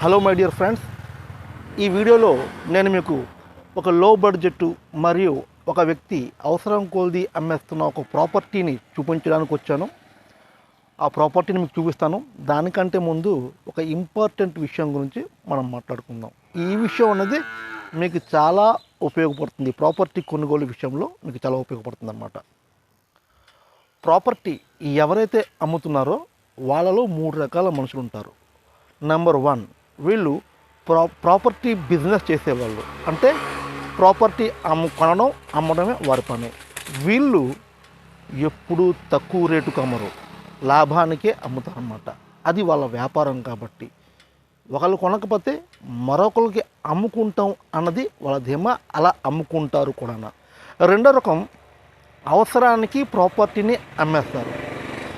Hello my dear friends, ఈ వీడియోలో నేను మీకు ఒక లో బడ్జెట్ మరియు ఒక వ్యక్తి అవసరం కొలది అమ్మేస్తున్న ఒక ప్రాపర్టీని చూపించడానికి వచ్చాను. ఆ ప్రాపర్టీని మీకు చూపిస్తాను. దానికంటే ముందు ఒక ఇంపార్టెంట్ విషయం గురించి మనం మాట్లాడుకుందాం. ఈ విషయం అనేది మీకు చాలా ఉపయోగపడుతుంది. ప్రాపర్టీ కొనుగోలు విషయంలో మీకు చాలా ఉపయోగపడుతుంది అన్నమాట. ప్రాపర్టీ ఎవరైతే అమ్ముతున్నారో వాళ్ళలో 3 రకాల మనుషులు ఉంటారు. నెంబర్ 1, వీళ్ళు ప్రాపర్టీ బిజినెస్ చేసేవాళ్ళు. అంటే ప్రాపర్టీ కొనడం అమ్మడమే వారి పని. వీళ్ళు ఎప్పుడూ తక్కువ రేటుకు అమ్మరు, లాభానికే అమ్ముతారన్నమాట. అది వాళ్ళ వ్యాపారం. కాబట్టి ఒకళ్ళు కొనకపోతే మరొకరికి అమ్ముకుంటాం అన్నది వాళ్ళ ధీమా. అలా అమ్ముకుంటారు కూడా. రెండో రకం, అవసరానికి ప్రాపర్టీని అమ్మేస్తారు.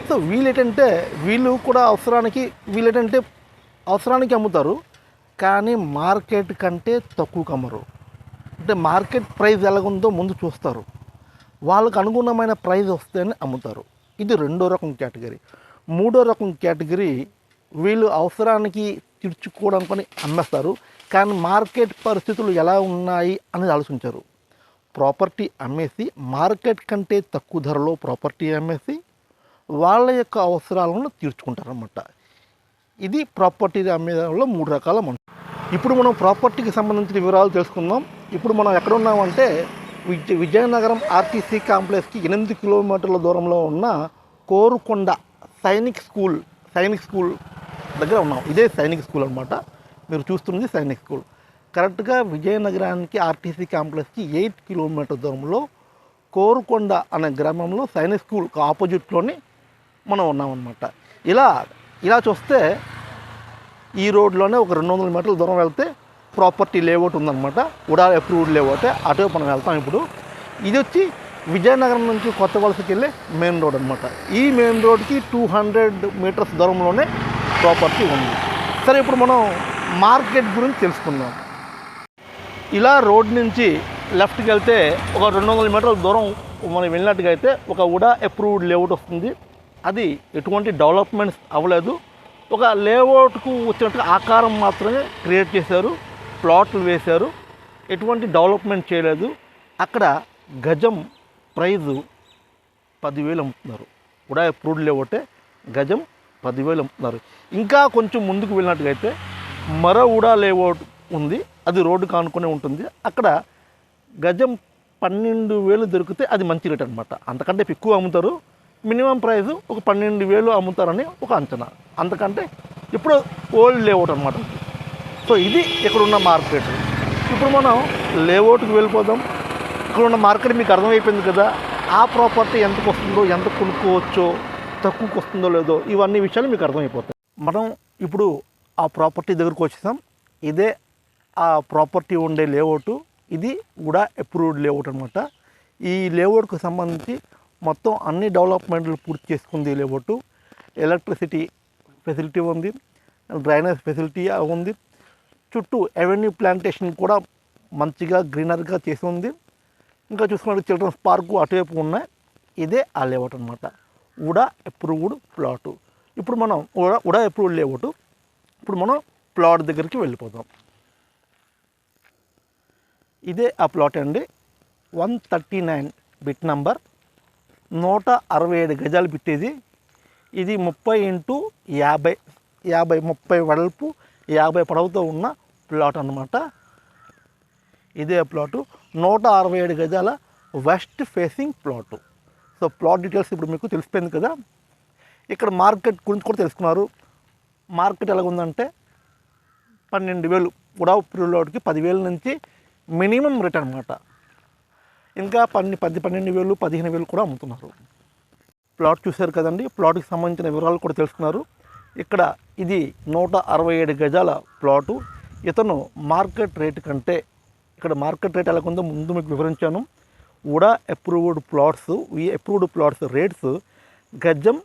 సో వీళ్ళు కూడా అవసరానికి అమ్ముతారు, కానీ మార్కెట్ కంటే తక్కువకు అమ్మరు. అంటే మార్కెట్ ప్రైస్ ఎలాగుందో ముందు చూస్తారు, వాళ్ళకు అనుగుణమైన ప్రైస్ వస్తేనే అమ్ముతారు. ఇది రెండో రకం కేటగిరీ. మూడో రకం కేటగిరీ, వీళ్ళు అవసరానికి తీర్చుకోవడానికి అమ్మేస్తారు, కానీ మార్కెట్ పరిస్థితులు ఎలా ఉన్నాయి అనేది ఆలోచించారు. ప్రాపర్టీ అమ్మేసి మార్కెట్ కంటే తక్కువ ధరలో ప్రాపర్టీ అమ్మేసి వాళ్ళ యొక్క అవసరాలను తీర్చుకుంటారన్నమాట. ఇది ప్రాపర్టీ అమ్మేలో 3 రకాల మనుషులు. ఇప్పుడు మనం ప్రాపర్టీకి సంబంధించిన వివరాలు తెలుసుకుందాం. ఇప్పుడు మనం ఎక్కడ ఉన్నామంటే విజయనగరం ఆర్టీసీ కాంప్లెక్స్కి 8 కిలోమీటర్ల దూరంలో ఉన్న కోరుకొండ సైనిక్ స్కూల్ దగ్గర ఉన్నాం. ఇదే సైనిక్ స్కూల్ అనమాట. మీరు చూస్తున్నది సైనిక్ స్కూల్. కరెక్ట్గా విజయనగరానికి ఆర్టీసీ కాంప్లెక్స్కి 8 కిలోమీటర్ దూరంలో కోరుకొండ అనే గ్రామంలో సైనిక్ స్కూల్ ఆపోజిట్లోని మనం ఉన్నామన్నమాట. ఇలా చూస్తే ఈ రోడ్లోనే ఒక 200 మీటర్ల దూరం వెళ్తే ప్రాపర్టీ లేఅవుట్ ఉందన్నమాట. ఉడా అప్రూవ్డ్ లేఅవుట్. అటు మనం వెళ్తాం. ఇప్పుడు ఇది వచ్చి విజయనగరం నుంచి కొత్త వలసకి వెళ్ళే మెయిన్ రోడ్ అనమాట. ఈ మెయిన్ రోడ్కి 200 మీటర్స్ దూరంలోనే ప్రాపర్టీ ఉంది. సరే, ఇప్పుడు మనం మార్కెట్ గురించి తెలుసుకుందాం. ఇలా రోడ్ నుంచి లెఫ్ట్కి వెళ్తే ఒక 200 మీటర్ల దూరం మనం వెళ్ళినట్టుగా అయితే ఒక ఉడా అప్రూవ్డ్ లేఅవుట్ వస్తుంది. అది ఎటువంటి డెవలప్మెంట్స్ అవ్వలేదు. ఒక లేఅవుట్కు వచ్చినట్టుగా ఆకారం మాత్రమే క్రియేట్ చేశారు, ప్లాట్లు వేశారు, ఎటువంటి డెవలప్మెంట్ చేయలేదు. అక్కడ గజం ప్రైజు 10,000 అమ్ముతున్నారు. ఉడా అప్రూవ్డ్ లేఅవుటే, గజం 10,000 అమ్ముతున్నారు. ఇంకా కొంచెం ముందుకు వెళ్ళినట్టుగా అయితే మరో ఉడా లేఅవుట్ ఉంది. అది రోడ్డు కానుకొని ఉంటుంది. అక్కడ గజం 12,000 దొరికితే అది మంచి రేట్ అనమాట. అంతకంటే ఎక్కువ అమ్ముతారు. మినిమం ప్రైస్ ఒక 12,000 అమ్ముతారని ఒక అంచనా. అంతకంటే ఇప్పుడు ఓల్డ్ లేఅవుట్ అనమాట. సో ఇది ఇక్కడున్న మార్కెట్. ఇప్పుడు మనం లేఅవుట్కి వెళ్ళిపోదాం. ఇక్కడ ఉన్న మార్కెట్ మీకు అర్థమైపోయింది కదా. ఆ ప్రాపర్టీ ఎంతకు వస్తుందో, ఎంత కొనుక్కోవచ్చో, తక్కువకు వస్తుందో లేదో, ఇవన్నీ విషయాలు మీకు అర్థమైపోతాయి. మనం ఇప్పుడు ఆ ప్రాపర్టీ దగ్గరకు వచ్చేసాం. ఇదే ఆ ప్రాపర్టీ ఉండే లేఅవుట్. ఇది కూడా అప్రూవ్డ్ లేఅవుట్ అనమాట. ఈ లేఅవుట్కి సంబంధించి మొత్తం అన్ని డెవలప్మెంట్లు పూర్తి చేసుకుంది లేఅవుట్. ఎలక్ట్రిసిటీ ఫెసిలిటీ ఉంది, డ్రైనేజ్ ఫెసిలిటీ ఉంది, చుట్టూ అవెన్యూ ప్లాంటేషన్ కూడా మంచిగా గ్రీనరీగా చేసి ఉంది. ఇంకా చూసుకుంటే చిల్డ్రన్స్ పార్కు అటువైపు ఉన్నాయి. ఇదే ఆ లేఅవుట్ అనమాట, ఉడా అప్రూవ్డ్ ప్లాటు. ఇప్పుడు మనం ఉడా అప్రూవ్డ్ లేఅవుట్. ఇప్పుడు మనం ప్లాట్ దగ్గరికి వెళ్ళిపోదాం. ఇదే ఆ ప్లాట్ అండి. 139 బిట్ నంబర్, 167 గజాలు పెట్టేది. ఇది 30x50, 30 వెడల్పు, 50 పొడవుతో ఉన్న ప్లాట్ అన్నమాట. ఇదే ప్లాటు 167 గజాల west facing plot. So plot details ఇప్పుడు మీకు తెలిసిపోయింది కదా. ఇక్కడ మార్కెట్ గురించి కూడా తెలుసుకున్నారు. మార్కెట్ ఎలాగుందంటే 12,000 కూడా ప్లాట్కి 10,000 నుంచి మినిమం రేట్ అనమాట. ఇంకా 12,000, 15,000 కూడా అమ్ముతున్నారు. ప్లాట్ చూశారు కదండి. ప్లాట్కి సంబంధించిన వివరాలు కూడా తెలుసుకున్నారు. ఇక్కడ ఇది 167 గజాల ప్లాటు. ఇతను మార్కెట్ రేటు కంటే, ఇక్కడ మార్కెట్ రేట్ ఎలాగుందో ముందు మీకు వివరించాను. ఉడా అప్రూవ్డ్ ప్లాట్స్ రేట్స్ గజం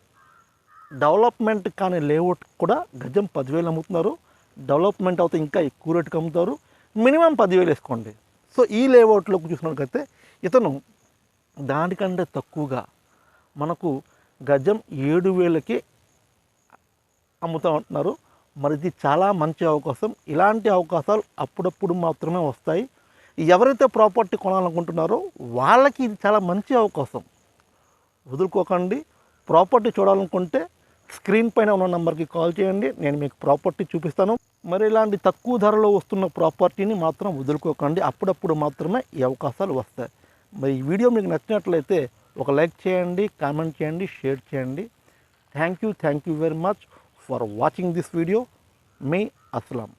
డెవలప్మెంట్ కానీ లేఅవుట్ కూడా గజం 10,000 అమ్ముతున్నారు. డెవలప్మెంట్ అవుతే ఇంకా ఎక్కువ రేటుకి అమ్ముతారు. మినిమం 10,000 వేసుకోండి. సో ఈ లేఅవుట్లోకి చూసినట్లయితే ఇతను దానికంటే తక్కువగా మనకు గజం 7,000కి అమ్ముతూ ఉంటున్నారు. మరి ఇది చాలా మంచి అవకాశం. ఇలాంటి అవకాశాలు అప్పుడప్పుడు మాత్రమే వస్తాయి. ఎవరైతే ప్రాపర్టీ కొనాలనుకుంటున్నారో వాళ్ళకి ఇది చాలా మంచి అవకాశం. వదులుకోకండి. ప్రాపర్టీ చూడాలనుకుంటే స్క్రీన్ పైన ఉన్న నెంబర్కి కాల్ చేయండి, నేను మీకు ప్రాపర్టీ చూపిస్తాను. మరి ఇలాంటి తక్కువ ధరలో వస్తున్న ప్రాపర్టీని మాత్రం వదులుకోకండి. అప్పుడప్పుడు మాత్రమే ఈ అవకాశాలు వస్తాయి. మరి ఈ వీడియో మీకు నచ్చినట్లయితే ఒక లైక్ చేయండి, కామెంట్ చేయండి, షేర్ చేయండి. Thank you very much for watching this video. Me Aslam.